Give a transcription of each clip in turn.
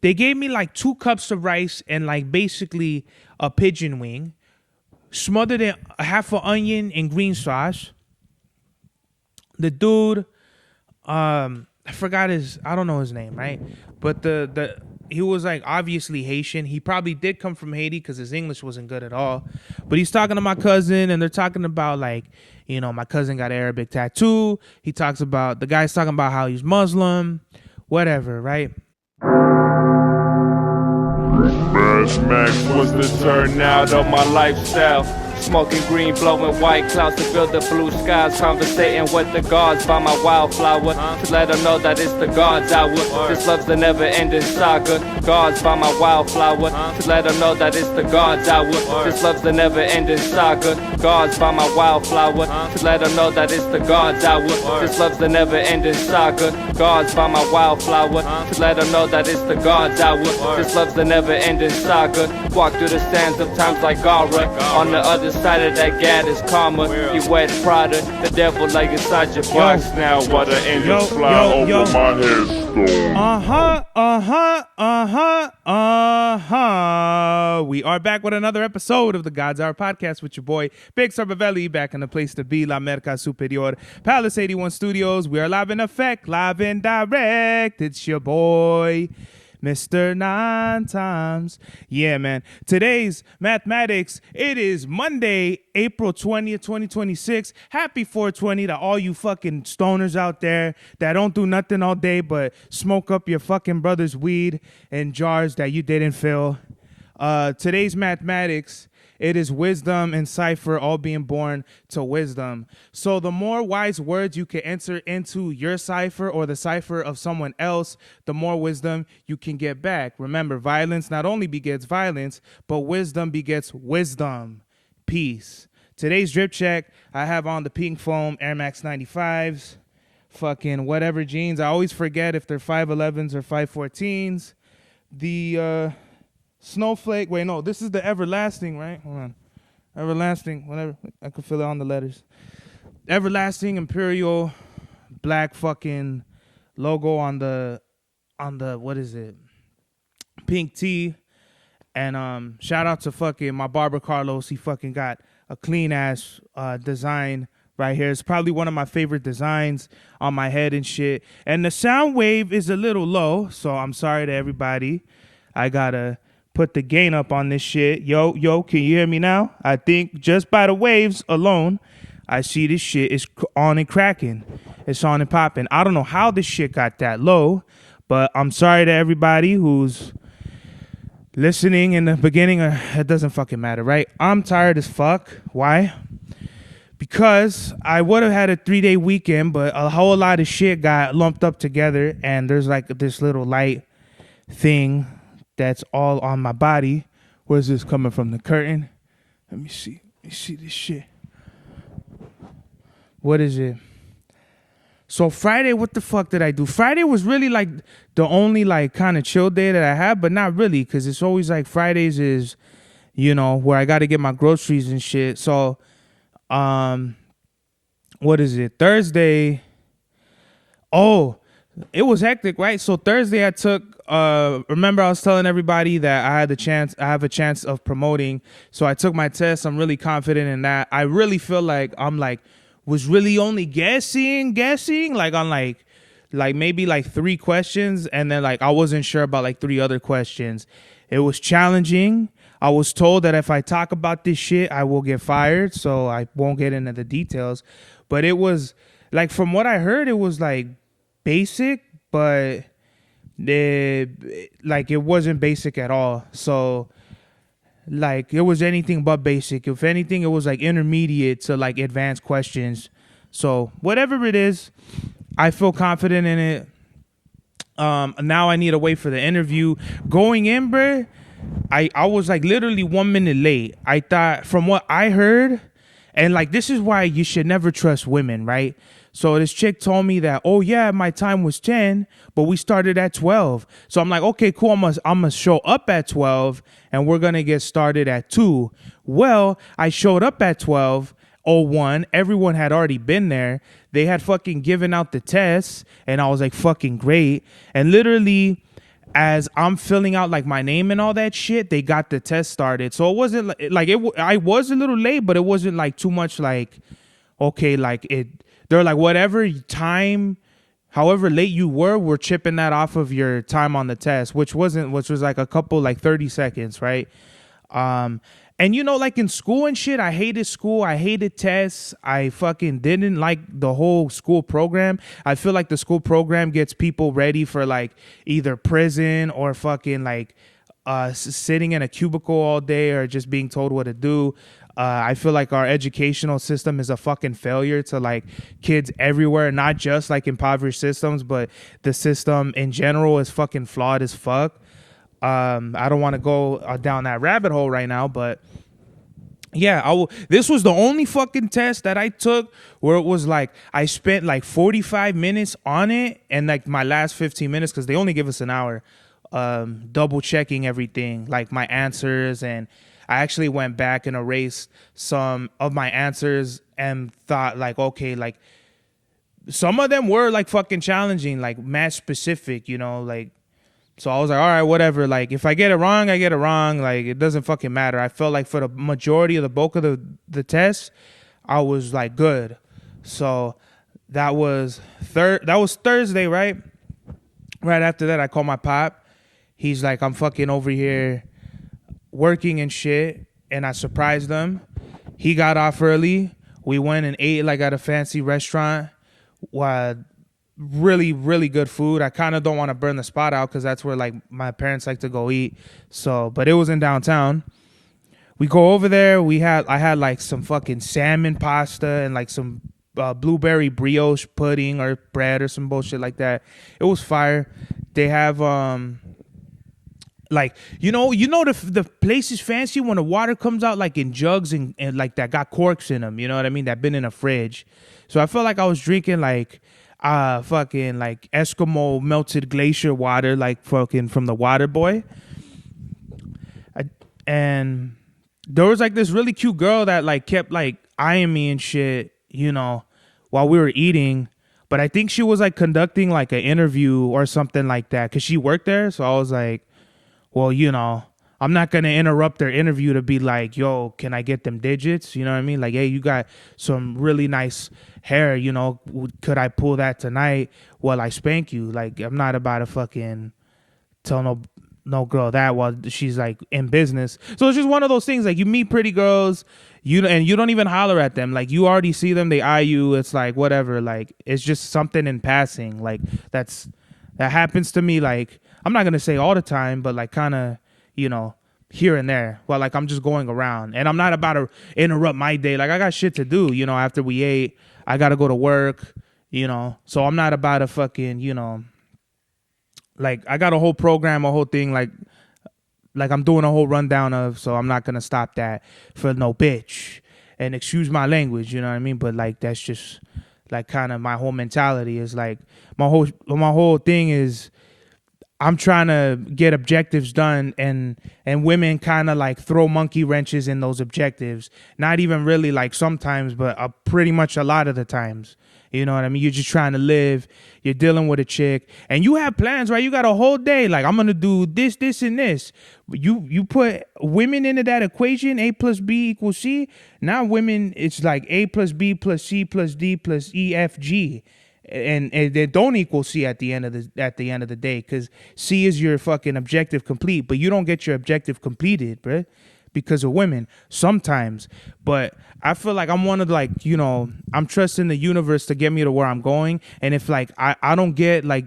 They gave me like 2 cups of rice and like basically a pigeon wing, smothered in a half an onion and green sauce. The dude, I don't know his name, right? But the he was like obviously Haitian. He probably did come from Haiti because his English wasn't good at all. But he's talking to my cousin, and they're talking about like, my cousin got an Arabic tattoo. The guy's talking about how he's Muslim, whatever, right? Mash Max was the turnout of my lifestyle. Smoking green, blowing white clouds to fill the blue skies. Conversating with the gods by my wildflower to let them know that it's the God's hour. This love's the never-ending saga. Gods by my wildflower to let them know that it's the God's hour. This love's the never-ending saga. Gods by my wildflower to let them know that it's the God's hour. This love's the never-ending saga. Gods by my wildflower to let them know that it's the God's hour. This love's the never-ending saga. Walk through the sands of times like Goya. On the other side of that gad is karma. You wet Prada, the devil like inside your box now. While the angels fly over my headstone. We are back with another episode of the God's Hour podcast with your boy Big Sarbavelli, back in the place to be, La Merca Superior, Palace 81 Studios. We are live in effect, live and direct. It's your boy Mr. 9 Times. Yeah, man. Today's mathematics, it is Monday, April 20th, 2026. Happy 420 to all you fucking stoners out there that don't do nothing all day but smoke up your fucking brother's weed in jars that you didn't fill. Today's mathematics, it is wisdom and cipher all being born to wisdom. So the more wise words you can enter into your cipher or the cipher of someone else, the more wisdom you can get back. Remember, violence not only begets violence, but wisdom begets wisdom. Peace. Today's drip check, I have on the pink foam Air Max 95s, fucking whatever jeans. I always forget if they're 511s or 514s. The Snowflake. Wait, no, this is the Everlasting, right? Hold on. Everlasting, whatever. I could fill it on the letters. Everlasting Imperial black fucking logo on the what is it? Pink tee. And shout out to fucking my barber Carlos. He fucking got a clean ass design right here. It's probably one of my favorite designs on my head and shit. And the sound wave is a little low, so I'm sorry to everybody. I gotta put the gain up on this shit. Yo, can you hear me now? I think just by the waves alone, I see this shit is on and cracking. It's on and popping. I don't know how this shit got that low, but I'm sorry to everybody who's listening in the beginning. It doesn't fucking matter, right? I'm tired as fuck. Why? Because I would have had a 3-day weekend, but a whole lot of shit got lumped up together, and there's like this little light thing that's all on my body. Where's this coming from? The curtain? Let me see. This shit. What is it? So Friday, what the fuck did I do? Friday was really like the only like kind of chill day that I had, but not really, because it's always like Fridays is, where I got to get my groceries and shit. So, what is it? Thursday. Oh, it was hectic, right? So Thursday I took, remember I was telling everybody that I have a chance of promoting. So I took my test. I'm really confident in that. I really feel like was really only guessing, like on like maybe like 3 questions. And then like, I wasn't sure about like 3 other questions. It was challenging. I was told that if I talk about this shit, I will get fired. So I won't get into the details, but it was like, from what I heard, it was like basic, but it wasn't basic at all. So like, it was anything but basic. If anything, it was like intermediate to like advanced questions. So whatever it is, I feel confident in it. Now I need to wait for the interview. Going in, bruh, I was like literally 1 minute late. I thought, from what I heard, and like, this is why you should never trust women, right? So this chick told me that, oh yeah, my time was 10, but we started at 12. So I'm like, okay, cool. I'm gonna show up at 12 and we're gonna get started at 2. Well, I showed up at 12:01. Everyone had already been there. They had fucking given out the tests, and I was like, fucking great. And literally as I'm filling out like my name and all that shit, they got the test started. So it wasn't like I was a little late, but it wasn't like too much like, okay, like they're like, whatever time, however late you were, we're chipping that off of your time on the test, which was like a couple, like 30 seconds, right? And you know, like in school and shit, I hated school. I hated tests. I fucking didn't like the whole school program. I feel like the school program gets people ready for like either prison or fucking like sitting in a cubicle all day or just being told what to do. I feel like our educational system is a fucking failure to like kids everywhere, not just like impoverished systems, but the system in general is fucking flawed as fuck. I don't want to go down that rabbit hole right now, but yeah, this was the only fucking test that I took where it was like I spent like 45 minutes on it and like my last 15 minutes, because they only give us an hour, double checking everything, like my answers. And I actually went back and erased some of my answers and thought like, okay, like some of them were like fucking challenging, like math specific, you know, like. So I was like, all right, whatever. Like, if I get it wrong, I get it wrong. Like, it doesn't fucking matter. I felt like for the majority of the bulk of the test, I was like good. So that was Thursday, right? Right after that, I called my pop. He's like, I'm fucking over here working and shit. And I surprised him. He got off early. We went and ate like at a fancy restaurant. Really, really good food. I kind of don't want to burn the spot out because that's where like my parents like to go eat. So, but it was in downtown. We go over there. I had like some fucking salmon pasta and like some blueberry brioche pudding or bread or some bullshit like that. It was fire. They have like you know the place is fancy when the water comes out like in jugs and like that got corks in them. You know what I mean? That been in a fridge. So I felt like I was drinking like fucking like Eskimo melted glacier water, like fucking from the water boy. And there was like this really cute girl that like kept like eyeing me and shit, you know, while we were eating. But I think she was like conducting like an interview or something like that because she worked there. So I was like, well, you know, I'm not going to interrupt their interview to be like, yo, can I get them digits? You know what I mean? Like, hey, you got some really nice hair, you know, could I pull that tonight while I spank you? Like, I'm not about to fucking tell no girl that while she's like in business. So it's just one of those things, like you meet pretty girls, and you don't even holler at them. Like you already see them, they eye you. It's like, whatever. Like, it's just something in passing. Like that happens to me. Like, I'm not going to say all the time, but like kind of, you know, here and there. Well, like I'm just going around and I'm not about to interrupt my day. Like I got shit to do, you know, after we ate, I got to go to work, you know, so I'm not about to fucking, you know, like I got a whole program, a whole thing, like I'm doing a whole rundown of, so I'm not going to stop that for no bitch. And excuse my language, you know what I mean? But like, that's just like kind of my whole mentality is like my whole thing is, I'm trying to get objectives done, and women kind of like throw monkey wrenches in those objectives. Not even really like sometimes, but pretty much a lot of the times. You know what I mean? You're just trying to live. You're dealing with a chick, and you have plans, right? You got a whole day. Like, I'm gonna do this, this, and this. You put women into that equation. A plus B equals C. Now women, it's like A plus B plus C plus D plus E F G. And they don't equal C at the end of the day, because C is your fucking objective complete, but you don't get your objective completed, bruh, because of women sometimes. But I feel like I'm one of like, you know, I'm trusting the universe to get me to where I'm going. And if like I don't get like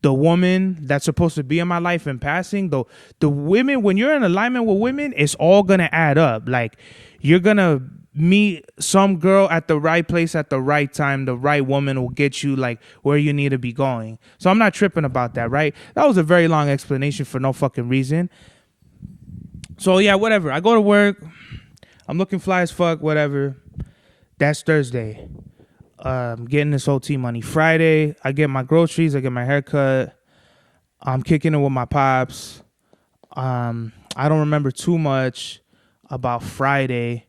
the woman that's supposed to be in my life in passing, the women, when you're in alignment with women, it's all gonna add up. Like you're gonna meet some girl at the right place at the right time. The right woman will get you like where you need to be going. So I'm not tripping about that, right? That was a very long explanation for no fucking reason. So yeah, whatever. I go to work. I'm looking fly as fuck, whatever. That's Thursday. Getting this OT money. Friday, I get my groceries, I get my haircut. I'm kicking it with my pops. I don't remember too much about Friday.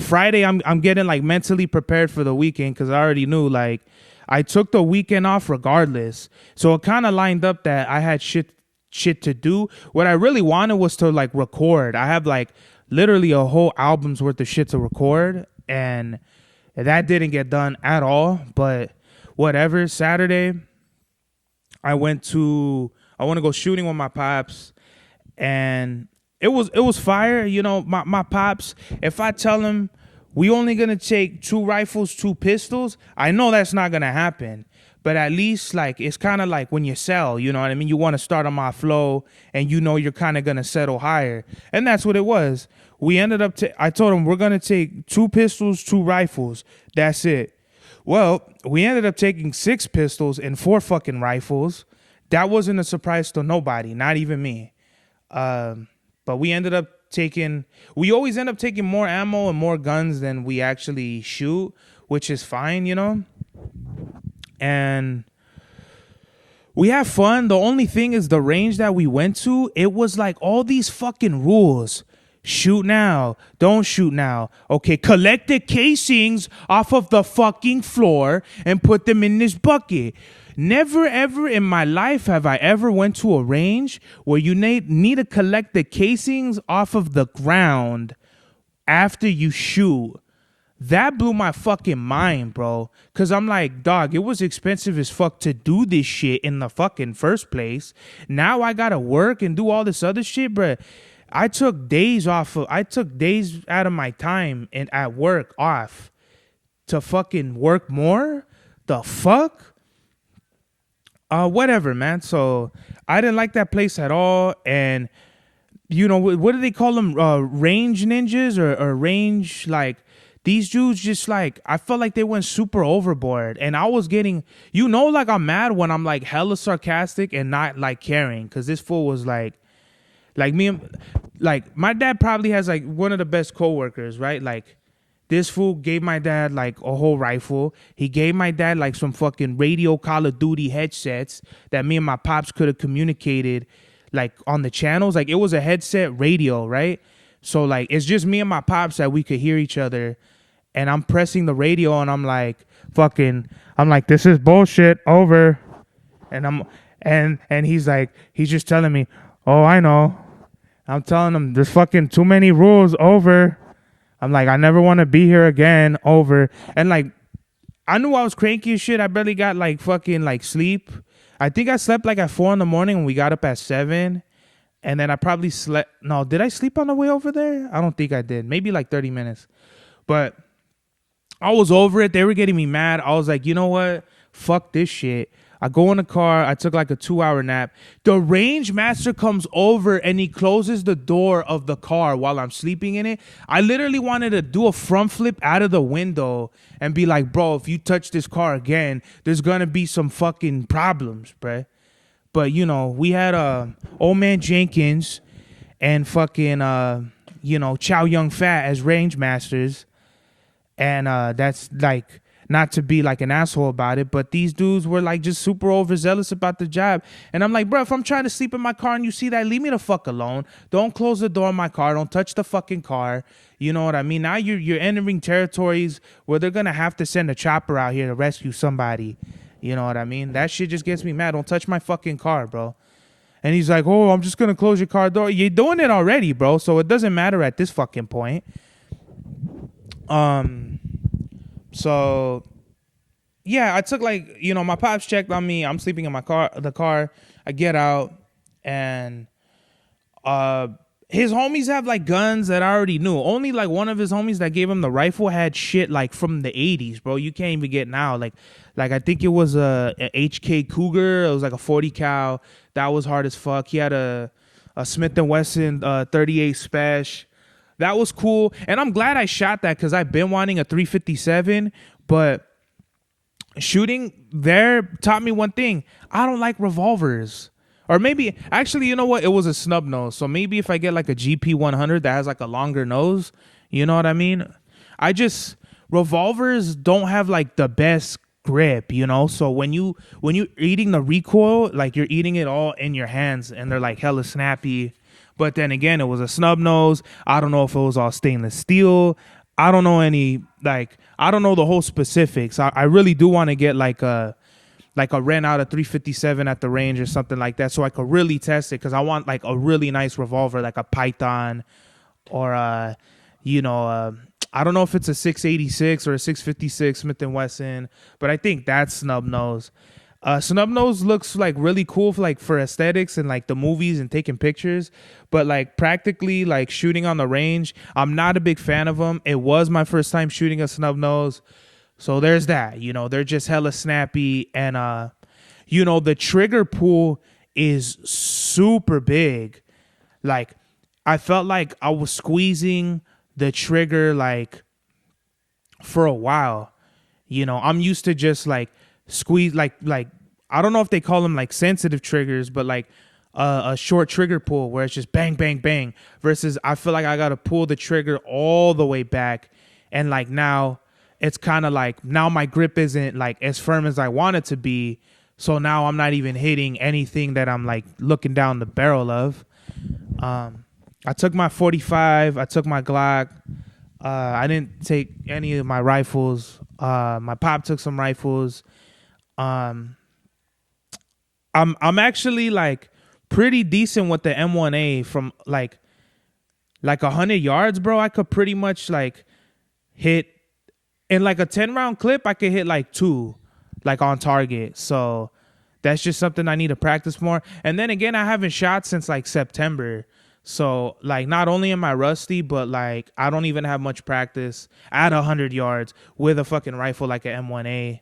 Friday, I'm getting like mentally prepared for the weekend, because I already knew like I took the weekend off regardless. So it kind of lined up that I had shit shit to do. What I really wanted was to like record. I have like literally a whole album's worth of shit to record, and that didn't get done at all. But whatever. Saturday, I want to go shooting with my pops, and it was fire. You know, my pops, if I tell him we only gonna take 2 rifles, 2 pistols, I know that's not gonna happen. But at least like it's kind of like when you sell, you know what I mean? You want to start on my flow, and you know you're kind of gonna settle higher, and that's what it was. We ended up. I told him we're gonna take 2 pistols, 2 rifles. That's it. Well, we ended up taking 6 pistols and 4 fucking rifles. That wasn't a surprise to nobody, not even me. But we ended up we always end up taking more ammo and more guns than we actually shoot, which is fine, you know? And we have fun. The only thing is the range that we went to, it was like all these fucking rules. Shoot now. Don't shoot now. Okay, collect the casings off of the fucking floor and put them in this bucket. Never ever in my life have I ever went to a range where you need to collect the casings off of the ground after you shoot. That blew my fucking mind, bro. Cause I'm like, dog, it was expensive as fuck to do this shit in the fucking first place. Now I gotta work and do all this other shit, bro. I took days out of my time and at work off to fucking work more. The fuck? Whatever, man. So I didn't like that place at all. And you know, what do they call them? Range ninjas or range, like, these dudes just like, I felt like they went super overboard. And I was getting, you know, like I'm mad when I'm like hella sarcastic and not like caring. Cause this fool was like me, like my dad probably has like one of the best coworkers, right? Like this fool gave my dad like a whole rifle. He gave my dad like some fucking radio Call of Duty headsets that me and my pops could have communicated like on the channels. Like it was a headset radio, right? So like it's just me and my pops that we could hear each other. And I'm pressing the radio and I'm like, this is bullshit, over. And he's like, he's just telling me, oh, I know. I'm telling him there's fucking too many rules, over. I'm like, I never want to be here again, over. And like, I knew I was cranky as shit. I barely got like fucking like sleep. I think I slept like at 4 a.m. and we got up at 7. And then I probably slept. No, did I sleep on the way over there? I don't think I did. Maybe like 30 minutes. But I was over it. They were getting me mad. I was like, you know what? Fuck this shit. I go in the car. I took like a 2-hour nap. The range master comes over and he closes the door of the car while I'm sleeping in it. I literally wanted to do a front flip out of the window and be like, bro, if you touch this car again, there's going to be some fucking problems, bruh. But, you know, we had old man Jenkins and fucking, Chow Young Fat as range masters. And that's like, not to be like an asshole about it, but these dudes were like just super overzealous about the job. And I'm like, bro, if I'm trying to sleep in my car and you see that, leave me the fuck alone. Don't close the door of my car. Don't touch the fucking car. You know what I mean? Now you're entering territories where they're going to have to send a chopper out here to rescue somebody. You know what I mean? That shit just gets me mad. Don't touch my fucking car, bro. And he's like, oh, I'm just going to close your car door. You're doing it already, bro. So it doesn't matter at this fucking point. So yeah, I took like, my pops checked on me. I'm sleeping in the car. I get out and his homies have like guns that I already knew. Only like one of his homies that gave him the rifle had shit like from the 80s, bro. You can't even get now. Like I think it was a HK Cougar. It was like a 40 cal. That was hard as fuck. He had a Smith & Wesson 38 Special. That was cool. And I'm glad I shot that because I've been wanting a 357. But shooting there taught me one thing. I don't like revolvers. Or maybe, actually, you know what? It was a snub nose. So maybe if I get like a GP 100 that has like a longer nose, you know what I mean? Revolvers don't have like the best grip, So when you're eating the recoil, like you're eating it all in your hands and they're like hella snappy. But then again, it was a snub nose. I don't know if it was all stainless steel. I don't know I don't know the whole specifics. I really do want to get like a like a rent out a 357 at the range or something like that, so I could really test it, because I want like a really nice revolver, like a Python or I don't know if it's a 686 or a 656 Smith & Wesson, but I think that's snub nose. Snub nose looks like really cool for aesthetics and like the movies and taking pictures, but like practically like shooting on the range, I'm not a big fan of them. It was my first time shooting a snub nose, so there's that. They're just hella snappy, and the trigger pull is super big. Like I felt like I was squeezing the trigger like for a while. I'm used to just like squeeze like I don't know if they call them like sensitive triggers, but like a short trigger pull where it's just bang bang bang, versus I feel like I gotta pull the trigger all the way back, and like now it's kind of like now my grip isn't like as firm as I want it to be, so now I'm not even hitting anything that I'm like looking down the barrel of. I took my 45, I took my Glock. I didn't take any of my rifles. My pop took some rifles. I'm actually like pretty decent with the M1A from like 100 yards, bro. I could pretty much like hit in like a 10 round clip. I could hit like 2 like on target. So that's just something I need to practice more. And then again, I haven't shot since like September. So like not only am I rusty, but like I don't even have much practice at 100 yards with a fucking rifle like an M1A.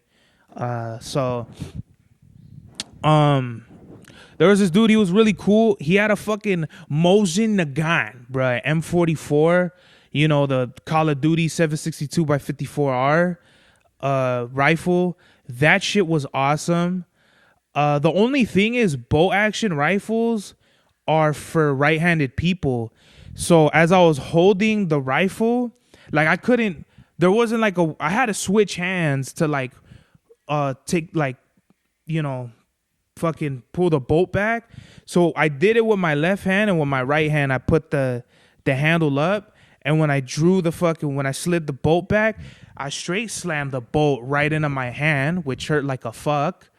There was this dude, he was really cool. He had a fucking Mosin Nagant, bruh, M44, the Call of Duty 762x54R rifle. That shit was awesome. The only thing is bolt action rifles are for right-handed people. So as I was holding the rifle, like I had to switch hands to like take like fucking pull the bolt back. So I did it with my left hand, and with my right hand I put the handle up, and when I slid the bolt back, I straight slammed the bolt right into my hand, which hurt like a fuck.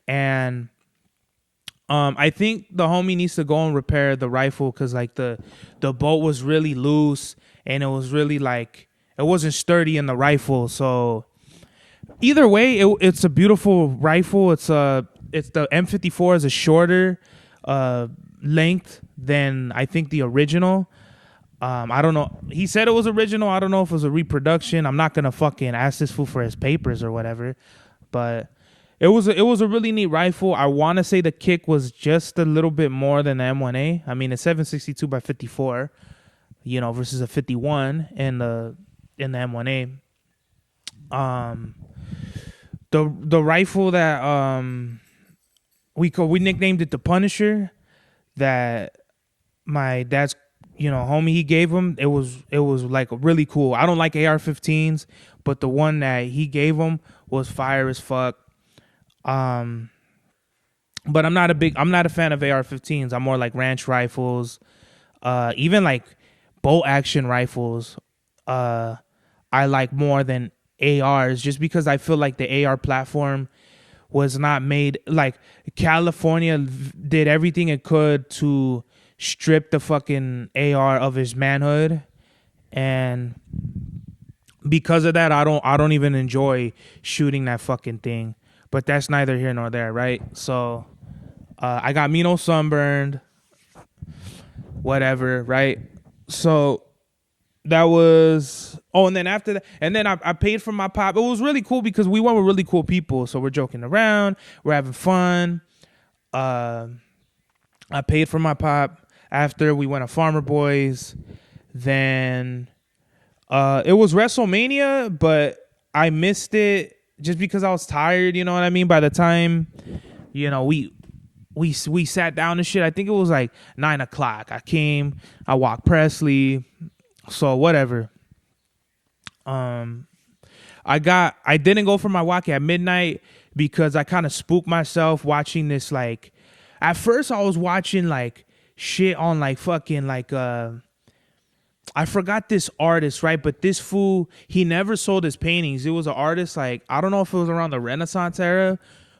And I think the homie needs to go and repair the rifle, because like the bolt was really loose, and it was really like it wasn't sturdy in the rifle. So either way, it's a beautiful rifle. It's the M54 is a shorter length than I think the original. I don't know. He said it was original. I don't know if it was a reproduction. I'm not gonna fucking ask this fool for his papers or whatever, but it was a really neat rifle. I want to say the kick was just a little bit more than the M1A. I mean, it's 762x54, versus a 51 in the M1A. The rifle that we nicknamed it the Punisher, that my dad's homie, he gave him. It was like really cool. I don't like AR-15s, but the one that he gave him was fire as fuck. But I'm not a fan of AR-15s. I'm more like ranch rifles, even like bolt action rifles. I like more than ARs, just because I feel like the AR platform was not made, like California did everything it could to strip the fucking AR of his manhood, and because of that, I don't even enjoy shooting that fucking thing. But that's neither here nor there, right? So I got me no sunburned, whatever, right? So that was, and then after that, and then I paid for my pop. It was really cool because we went with really cool people. So we're joking around, we're having fun. I paid for my pop. After, we went to Farmer Boys. Then it was WrestleMania, but I missed it just because I was tired, you know what I mean? By the time, we sat down and shit, I think it was like 9 o'clock. I came, I walked Presley, so whatever. I didn't go for my walk at midnight because I kind of spooked myself watching this. Like, at first I was watching like shit on like fucking like I forgot this artist, right? But this fool, he never sold his paintings. It was an artist, like, I don't know if it was around the Renaissance era,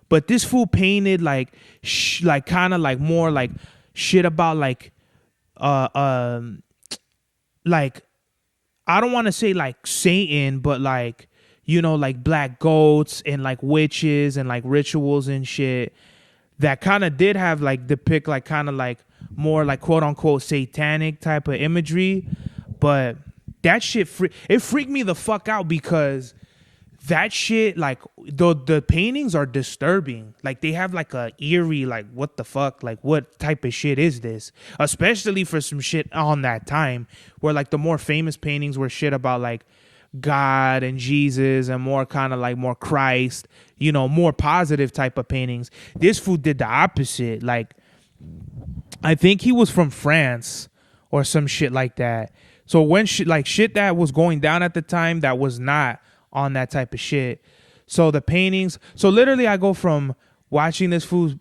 But this fool painted like like kind of like more like shit about uh um like I don't want to say like Satan, but like, you know, like black goats and like witches and like rituals and shit that kind of did have like depict like kind of like more like quote unquote satanic type of imagery. But that shit, it freaked me the fuck out because that shit, like the paintings are disturbing. Like they have like a eerie, like what the fuck, like what type of shit is this? Especially for some shit on that time where like the more famous paintings were shit about like God and Jesus and more kind of like more Christ, you know, more positive type of paintings. This fool did the opposite. Like I think he was from France or some shit like that. So when shit that was going down at the time that was not on that type of shit. So the paintings, so literally I go from watching this fool's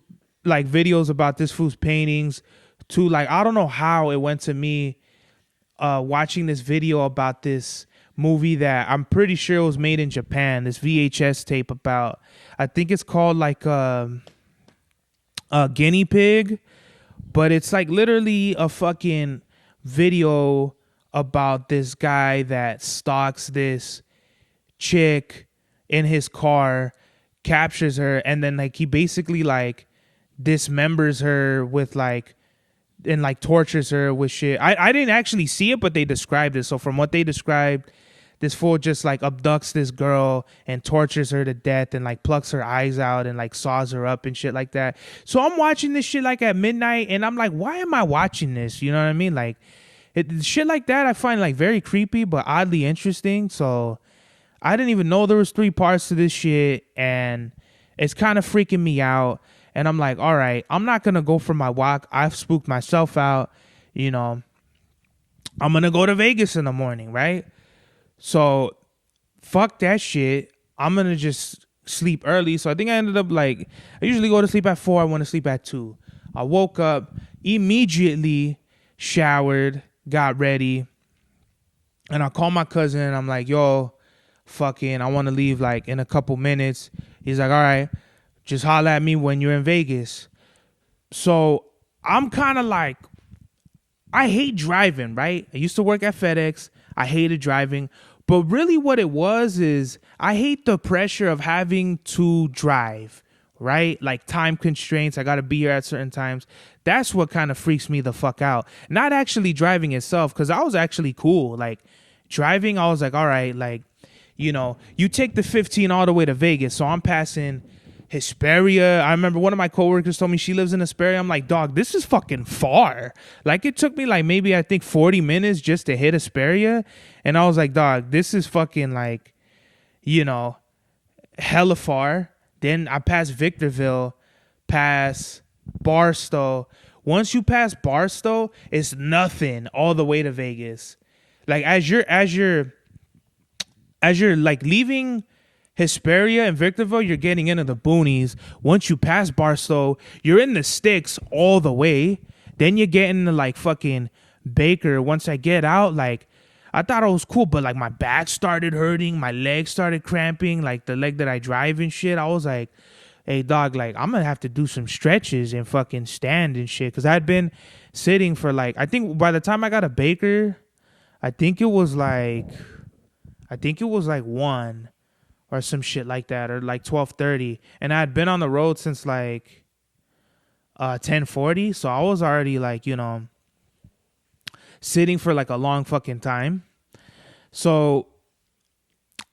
like videos about this fool's paintings to like, I don't know how it went to me watching this video about this movie that I'm pretty sure was made in Japan, this VHS tape about, I think it's called like a guinea pig, but it's like literally a fucking video about this guy that stalks this chick in his car, captures her, and then like he basically like dismembers her with like and like tortures her with shit. I didn't actually see it, but they described it. So from what they described, this fool just like abducts this girl and tortures her to death and like plucks her eyes out and like saws her up and shit like that. So I'm watching this shit like at midnight and I'm like, why am I watching this? You know what I mean? Like shit like that I find like very creepy but oddly interesting. So I didn't even know there was 3 parts to this shit and it's kind of freaking me out. And I'm like, all right, I'm not going to go for my walk. I've spooked myself out. You know, I'm going to go to Vegas in the morning, right? So fuck that shit. I'm going to just sleep early. So I think I ended up like, I usually go to sleep at 4. I want to sleep at 2. I woke up, immediately showered, got ready. And I called my cousin. I'm like, yo, fucking, I want to leave like in a couple minutes. He's like, all right, just holler at me when you're in Vegas. So I'm kind of like, I hate driving, right? I used to work at FedEx. I hated driving. But really what it was is I hate the pressure of having to drive, right? Like time constraints. I got to be here at certain times. That's what kind of freaks me the fuck out. Not actually driving itself, because I was actually cool. Like driving, I was like, all right, like, you know, you take the 15 all the way to Vegas. So I'm passing Hesperia. I remember one of my coworkers told me she lives in Hesperia. I'm like, dog, this is fucking far. Like it took me like maybe I think 40 minutes just to hit Hesperia. And I was like, dog, this is fucking like, you know, hella far. Then I passed Victorville, pass Barstow. Once you pass Barstow, it's nothing all the way to Vegas. Like as you're like leaving Hesperia and Victorville, you're getting into the boonies. Once you pass Barstow, you're in the sticks all the way. Then you get into like fucking Baker. Once I get out, like I thought it was cool, but like my back started hurting, my legs started cramping, like the leg that I drive and shit. I was like, hey dog, like I'm gonna have to do some stretches and fucking stand and shit. Cause I'd been sitting for like, I think by the time I got a Baker, I think it was like 1 or some shit like that, or like 12:30. And I had been on the road since like 10:40. So I was already like, you know, sitting for like a long fucking time. So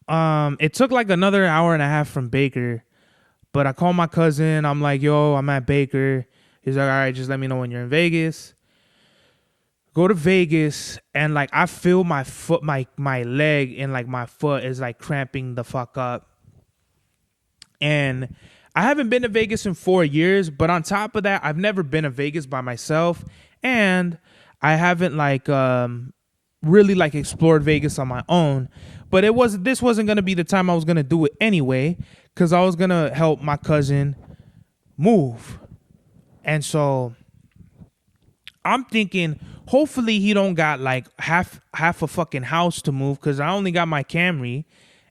it took like another hour and a half from Baker. But I called my cousin. I'm like, yo, I'm at Baker. He's like, all right, just let me know when you're in Vegas. Go to Vegas, and like I feel my foot, my leg and like my foot is like cramping the fuck up. And I haven't been to Vegas in 4 years, but on top of that, I've never been to Vegas by myself, and I haven't like really like explored Vegas on my own. But this wasn't gonna be the time I was gonna do it anyway, because I was gonna help my cousin move, and so I'm thinking, hopefully he don't got like half a fucking house to move, because I only got my Camry,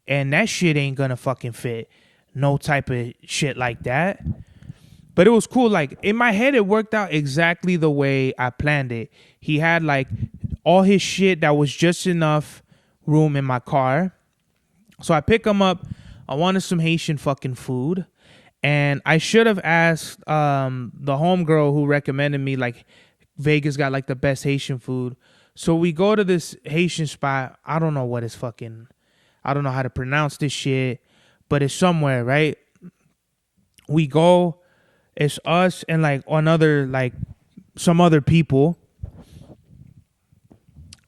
and that shit ain't gonna fucking fit no type of shit like that. But it was cool. Like in my head, it worked out exactly the way I planned it. He had like all his shit that was just enough room in my car. So I pick him up. I wanted some Haitian fucking food. And I should have asked the homegirl who recommended me, like, Vegas got like the best Haitian food. So we go to this Haitian spot. I don't know what it's fucking, I don't know how to pronounce this shit, but it's somewhere, right? We go, it's us and like another, like some other people.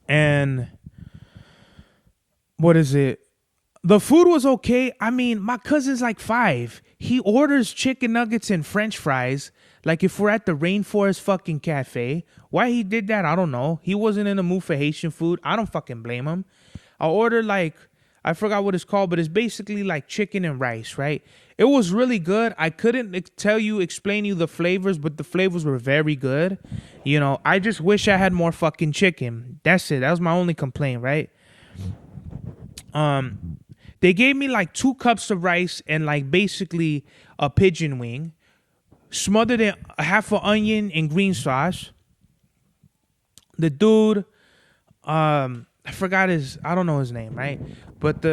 And what is it? The food was okay. I mean, my cousin's like 5. He orders chicken nuggets and French fries. Like if we're at the Rainforest fucking cafe. Why he did that, I don't know. He wasn't in the mood for Haitian food. I don't fucking blame him. I ordered like, I forgot what it's called, but it's basically like chicken and rice, right? It was really good. I couldn't explain you the flavors, but the flavors were very good. You know, I just wish I had more fucking chicken. That's it. That was my only complaint, right? They gave me like 2 cups of rice and like basically a pigeon wing, smothered in a half an onion and green sauce. The dude, I forgot I don't know his name, right? But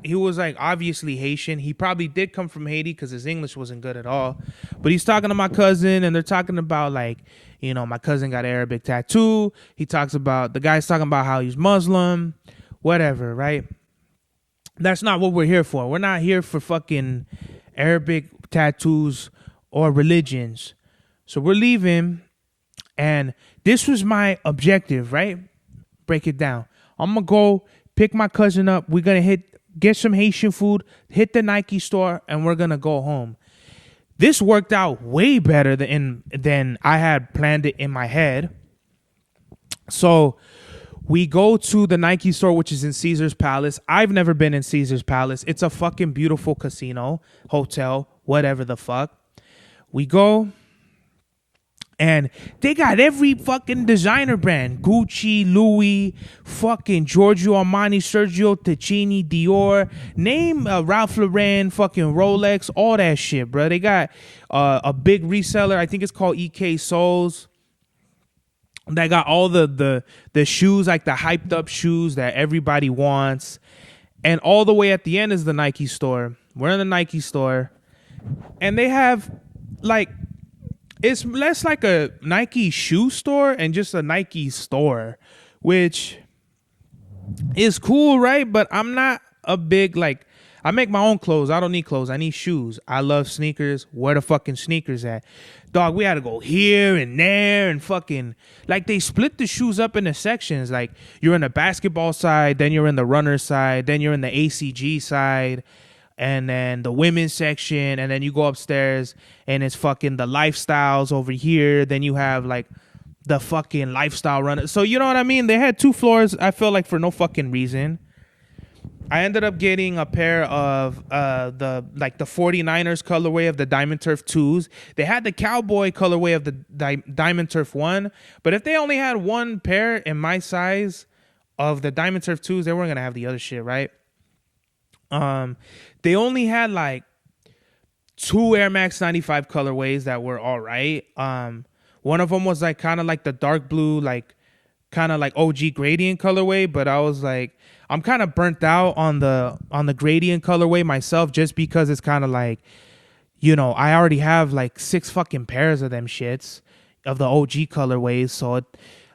he was like obviously Haitian. He probably did come from Haiti because his English wasn't good at all. But he's talking to my cousin and they're talking about like, you know, my cousin got an Arabic tattoo. The guy's talking about how he's Muslim, whatever, right? That's not what we're here for. We're not here for fucking Arabic tattoos or religions. So we're leaving, and this was my objective, right? Break it down. I'm going to go pick my cousin up. We're going to get some Haitian food, hit the Nike store, and we're going to go home. This worked out way better than I had planned it in my head. So we go to the Nike store, which is in Caesar's Palace. I've never been in Caesar's Palace. It's a fucking beautiful casino, hotel, whatever the fuck. We go, and they got every fucking designer brand. Gucci, Louis, fucking Giorgio Armani, Sergio Tacchini, Dior. Name Ralph Lauren, fucking Rolex, all that shit, bro. They got a big reseller. I think it's called EK Souls. They got all the shoes, like the hyped up shoes that everybody wants. And all the way at the end is the Nike store. We're in the Nike store. And they have like, it's less like a Nike shoe store and just a Nike store, which is cool, right? But I'm not a big, like, I make my own clothes. I don't need clothes. I need shoes. I love sneakers. Where the fucking sneakers at? Dog, we had to go here and there and fucking, like, they split the shoes up into sections. Like, you're in the basketball side, then you're in the runner side, then you're in the ACG side, and then the women's section, and then you go upstairs and it's fucking the lifestyles over here. Then you have like the fucking lifestyle runner. So you know what I mean? They had 2 floors, I feel like, for no fucking reason. I ended up getting a pair of the 49ers colorway of the Diamond Turf 2s. They had the Cowboy colorway of the Diamond Turf 1. But if they only had 1 pair in my size of the Diamond Turf 2s, they weren't going to have the other shit, right? They only had like 2 Air Max 95 colorways that were all right. One of them was like kind of like the dark blue, like kind of like OG gradient colorway, but I was like, I'm kind of burnt out on the gradient colorway myself, just because it's kind of like, you know, I already have like 6 fucking pairs of them shits of the OG colorways, so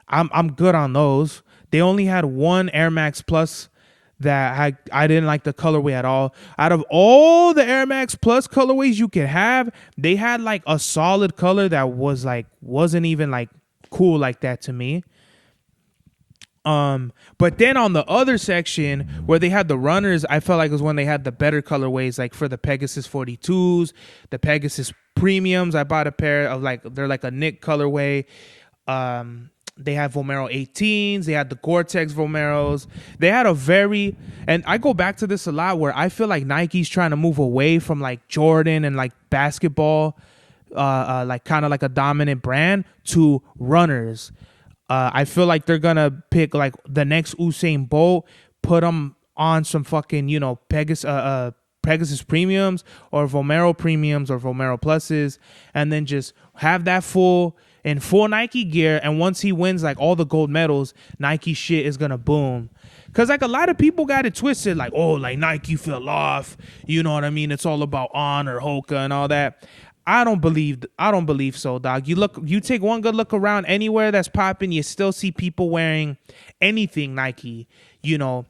I'm good on those. They only had 1 Air Max Plus that I didn't like the colorway at all. Out of all the Air Max Plus colorways you could have, they had like a solid color that wasn't even like cool like that to me. But then on the other section where they had the runners, I felt like it was when they had the better colorways, like for the Pegasus 42s, the Pegasus Premiums. I bought a pair of they're like a Nick colorway. They had Vomero 18s. They had the Gore-Tex Vomeros. They had and I go back to this a lot, where I feel like Nike's trying to move away from like Jordan and like basketball, like kind of like a dominant brand, to runners. I feel like they're going to pick like the next Usain Bolt, put them on some fucking, you know, Pegasus, Pegasus Premiums or Vomero Premiums or Vomero Pluses, and then just have that full Nike gear. And once he wins like all the gold medals, Nike shit is gonna boom. Cause like a lot of people got it twisted, like, oh, like Nike fell off, you know what I mean? It's all about On or Hoka and all that. I don't believe so, dog. You take one good look around anywhere that's popping, you still see people wearing anything Nike. You know,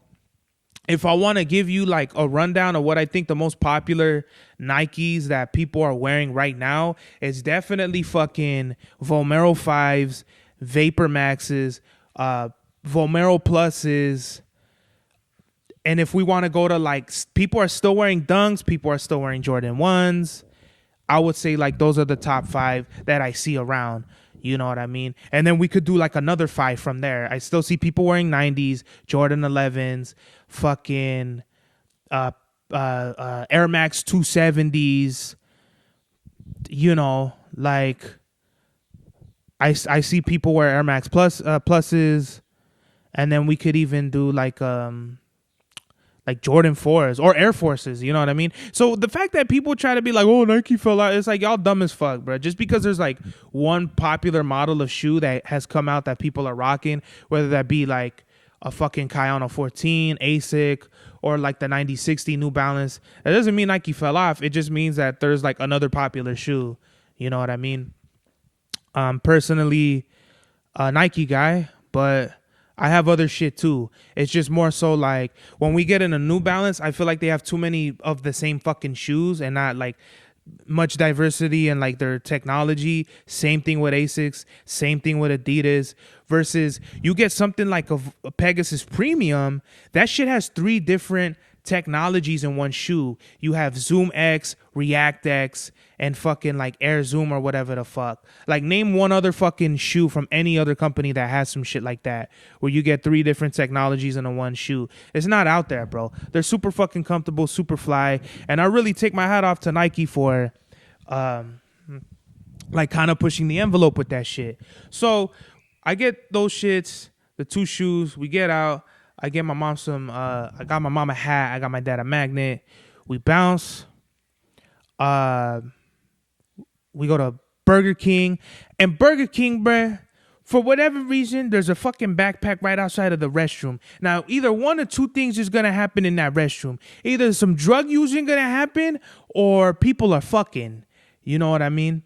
if I want to give you like a rundown of what I think the most popular Nikes that people are wearing right now, it's definitely fucking Vomero 5s, Vapor Maxes, Vomero Pluses. And if we want to go to like, people are still wearing Dunks, people are still wearing Jordan 1s. I would say like those are the top 5 that I see around. You know what I mean? And then we could do like another 5 from there. I still see people wearing 90s, Jordan 11s, fucking Air Max 270s. You know, like I see people wear Air Max pluses, and then we could even do like Jordan 4s or Air Forces, you know what I mean? So the fact that people try to be like, oh, Nike fell out, it's like, y'all dumb as fuck, bro. Just because there's like one popular model of shoe that has come out that people are rocking, whether that be like a fucking Kayano 14, ASIC, or like the 9060 New Balance, that doesn't mean Nike fell off. It just means that there's like another popular shoe, you know what I mean? Personally, a Nike guy, but I have other shit too. It's just more so like when we get in a New Balance, I feel like they have too many of the same fucking shoes and not like much diversity in like their technology. Same thing with ASICs, same thing with Adidas, versus you get something like a Pegasus Premium. That shit has 3 different technologies in one shoe. You have Zoom X, React X, and fucking like Air Zoom or whatever the fuck. Like name one other fucking shoe from any other company that has some shit like that, where you get 3 different technologies in a one shoe. It's not out there, bro. They're super fucking comfortable, super fly, and I really take my hat off to Nike for like kind of pushing the envelope with that shit. So I get those shits, the 2 shoes, we get out. I get my mom some, I got my mom a hat. I got my dad a magnet. We bounce. We go to Burger King. And Burger King, bruh, for whatever reason, there's a fucking backpack right outside of the restroom. Now, either one or 2 things is going to happen in that restroom. Either some drug using going to happen or people are fucking. You know what I mean?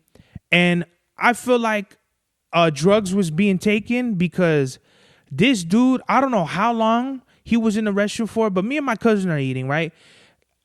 And I feel like drugs was being taken because this dude, I don't know how long he was in the restroom for, but me and my cousin are eating, right?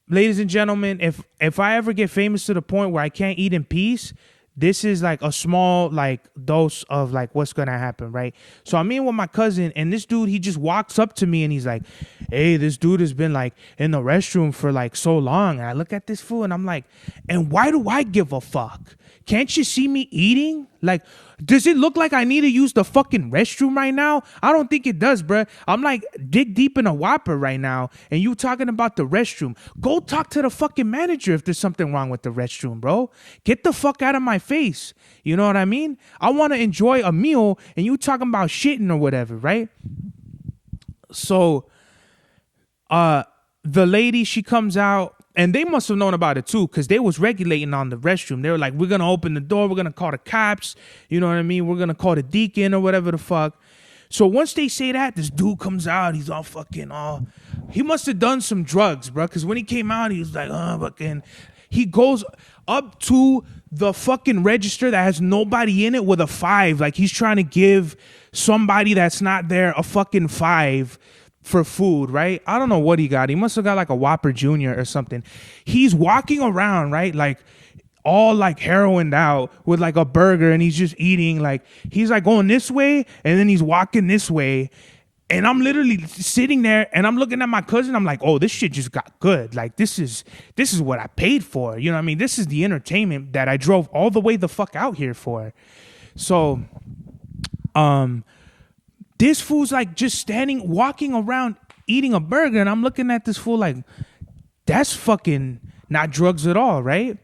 Ladies and gentlemen, if I ever get famous to the point where I can't eat in peace, this is like a small like dose of like what's gonna happen, right? So I'm in with my cousin, and this dude, he just walks up to me and he's like, hey, this dude has been like in the restroom for like so long. And I look at this fool and I'm like, and why do I give a fuck? Can't you see me eating? Like, does it look like I need to use the fucking restroom right now? I don't think it does, bruh. I'm like dig deep in a Whopper right now, and you talking about the restroom. Go talk to the fucking manager if there's something wrong with the restroom, bro. Get the fuck out of my face. You know what I mean? I want to enjoy a meal, and you talking about shitting or whatever, right? So, the lady, she comes out, and they must have known about it too, because they was regulating on the restroom. They were like, we're going to open the door. We're going to call the cops. You know what I mean? We're going to call the deacon or whatever the fuck. So once they say that, this dude comes out. He's all fucking, he must have done some drugs, bro. Because when he came out, he was like, fucking. He goes up to the fucking register that has nobody in it with a 5. Like he's trying to give somebody that's not there a fucking 5 for food, right? I don't know what he got. He must have got like a Whopper Jr. or something. He's walking around, right? Like all like heroined out with like a burger, and he's just eating. Like he's like going this way and then he's walking this way. And I'm literally sitting there and I'm looking at my cousin. I'm like, oh, this shit just got good. Like this is what I paid for. You know what I mean? This is the entertainment that I drove all the way the fuck out here for. So, this fool's like just standing, walking around, eating a burger. And I'm looking at this fool like, that's fucking not drugs at all, right?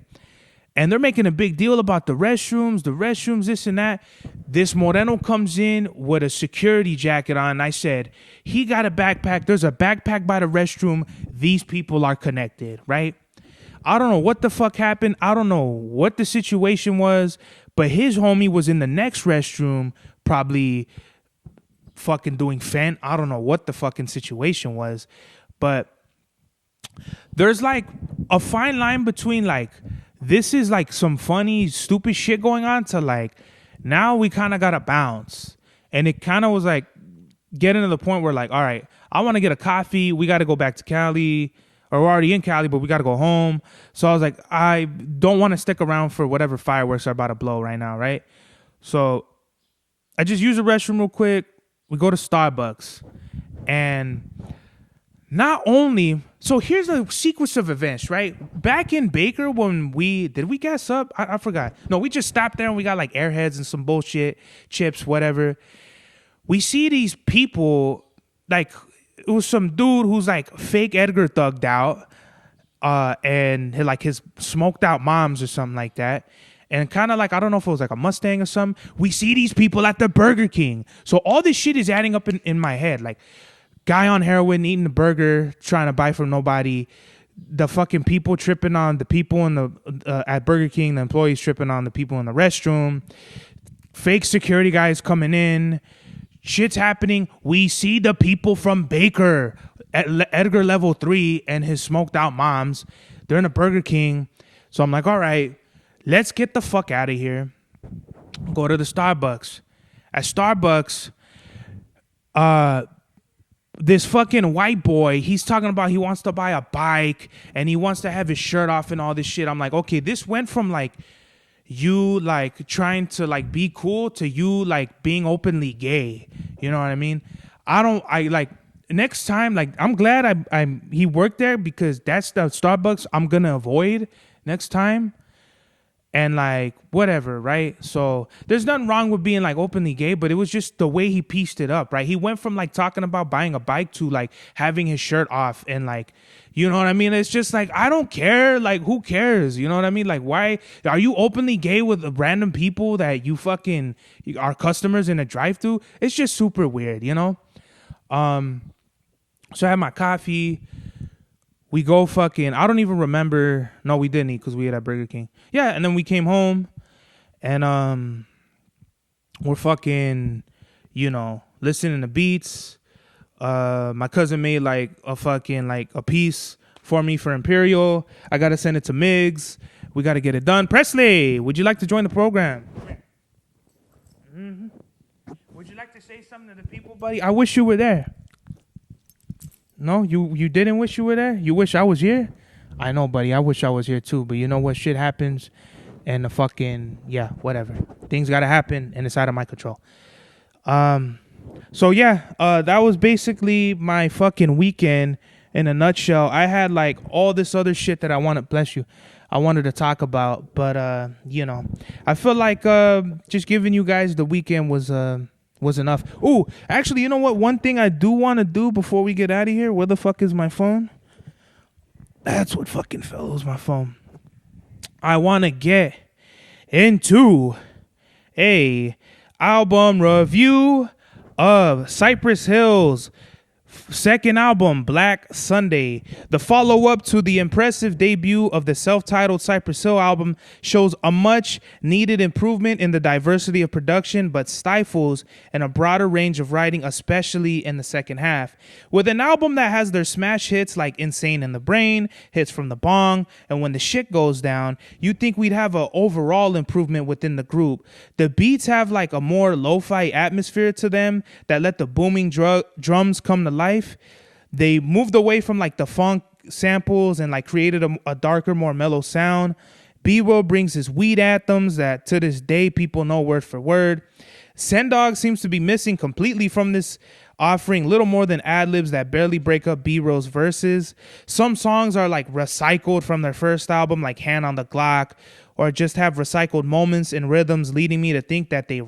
And they're making a big deal about the restrooms, this and that. This Moreno comes in with a security jacket on. And I said, he got a backpack. There's a backpack by the restroom. These people are connected, right? I don't know what the fuck happened. I don't know what the situation was, but his homie was in the next restroom, probably fucking doing fent. I don't know what the fucking situation was, but there's like a fine line between like, this is like some funny, stupid shit going on to like, now we kind of got to bounce. And it kind of was like getting to the point where like, all right, I want to get a coffee. We got to go back to Cali, or we're already in Cali, but we got to go home. So I was like, I don't want to stick around for whatever fireworks are about to blow right now, right? So I just use the restroom real quick. We go to Starbucks. And not only, so here's the sequence of events, right? Back in Baker, when did we gas up? I forgot. No, we just stopped there and we got like Airheads and some bullshit, chips, whatever. We see these people, like, it was some dude who's like fake Edgar thugged out, and his smoked out moms or something like that. And kind of like, I don't know if it was like a Mustang or something. We see these people at the Burger King. So all this shit is adding up in my head. Like, guy on heroin eating the burger, trying to buy from nobody. The fucking people tripping on the people in the at Burger King. The employees tripping on the people in the restroom. Fake security guys coming in. Shit's happening. We see the people from Baker at Edgar level 3 and his smoked out moms. They're in a Burger King. So I'm like, all right, let's get the fuck out of here. Go to the Starbucks. At Starbucks, this fucking white boy, he's talking about he wants to buy a bike and he wants to have his shirt off and all this shit. I'm like, okay, this went from like you like trying to like be cool to you like being openly gay. You know what I mean? Next time, like, I'm glad he worked there, because that's the Starbucks I'm gonna avoid next time. And like, whatever, right? So there's nothing wrong with being like openly gay, but it was just the way he pieced it up, right? He went from like talking about buying a bike to like having his shirt off and like, you know what I mean? It's just like, I don't care. Like, who cares? You know what I mean? Like, why are you openly gay with random people that you fucking are customers in a drive-thru? It's just super weird, you know? So I had my coffee. We go fucking, I don't even remember. No, we didn't eat because we ate at Burger King. Yeah, and then we came home and we're fucking, you know, listening to beats. My cousin made like a fucking like a piece for me for Imperial. I got to send it to Migs. We got to get it done. Presley, would you like to join the program? Mm-hmm. Would you like to say something to the people, buddy? I wish you were there. No, you didn't wish you were there? You wish I was here? I know, buddy. I wish I was here too. But you know what? Shit happens. And the fucking, yeah, whatever. Things got to happen and it's out of my control. So yeah, that was basically my fucking weekend in a nutshell. I had like all this other shit that I wanted to talk about. But, you know, I feel like just giving you guys the weekend was enough. Ooh, actually, you know what? One thing I do want to do before we get out of here. Where the fuck is my phone? That's what fucking fell. It was my phone. I want to get into a album review of Cypress Hill's second album, Black Sunday. The follow-up to the impressive debut of the self-titled Cypress Hill album shows a much-needed improvement in the diversity of production, but stifles in a broader range of writing, especially in the second half. With an album that has their smash hits like Insane in the Brain, Hits from the Bong, and When the Shit Goes Down, you'd think we'd have an overall improvement within the group. The beats have like a more lo-fi atmosphere to them that let the booming drums come to life. They moved away from like the funk samples and like created a darker, more mellow sound. B-Roll brings his weed anthems that to this day people know word for word. Sendog seems to be missing completely from this, offering little more than ad-libs that barely break up B-Roll's verses. Some songs are like recycled from their first album, like Hand on the Glock, or just have recycled moments and rhythms, leading me to think that they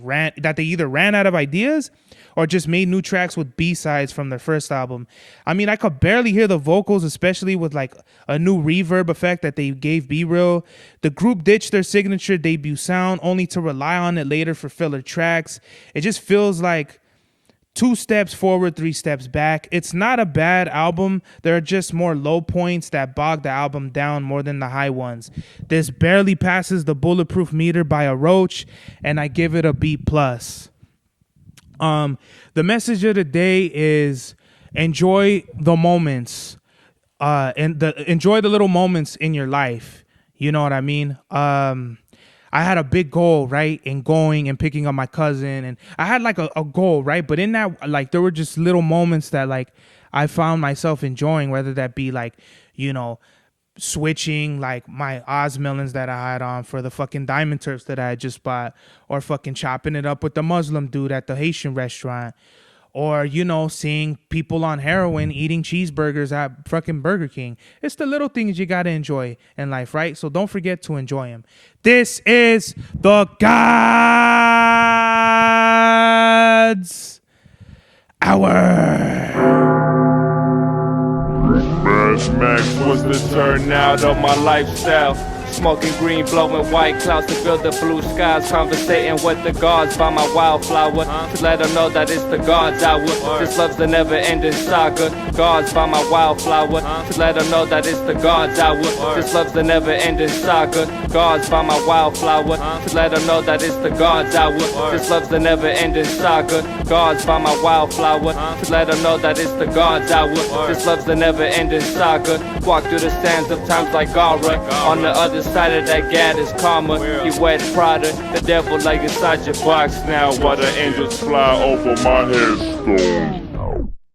either ran out of ideas or just made new tracks with B-sides from their first album. I mean, I could barely hear the vocals, especially with like a new reverb effect that they gave B-Real. The group ditched their signature debut sound only to rely on it later for filler tracks. It just feels like 2 steps forward, 3 steps back. It's not a bad album. There are just more low points that bog the album down more than the high ones. This barely passes the bulletproof meter by a roach, and I give it a B+. The message of the day is enjoy the moments, enjoy the little moments in your life. You know what I mean? I had a big goal, right, in going and picking up my cousin, and I had like a goal, right? But in that, like, there were just little moments that like I found myself enjoying, whether that be like, you know, switching like my Oz melons that I had on for the fucking diamond turfs that I had just bought, or fucking chopping it up with the Muslim dude at the Haitian restaurant, or, you know, seeing people on heroin eating cheeseburgers at fucking Burger King. It's the little things you got to enjoy in life, right? So don't forget to enjoy them. This is the God's Hour. Bash Max was the turnout of my lifestyle. Smoking green, blowing white clouds to build the blue skies. Conversating with the gods by my wildflower to let them know that it's the God's hour. This love's the never-ending saga. Gods by my wildflower to let them know that it's the God's hour. This love's the never-ending saga. Gods by my wildflower to let them know that it's the God's hour. This love's the never-ending saga. Gods by my wildflower to let them know that it's the God's hour. This love's the never-ending saga. Walk through the sands of times like Goya. On the other side of that gad is karma. You wet Prada, the devil like inside your box now, while the angels fly over my headstone.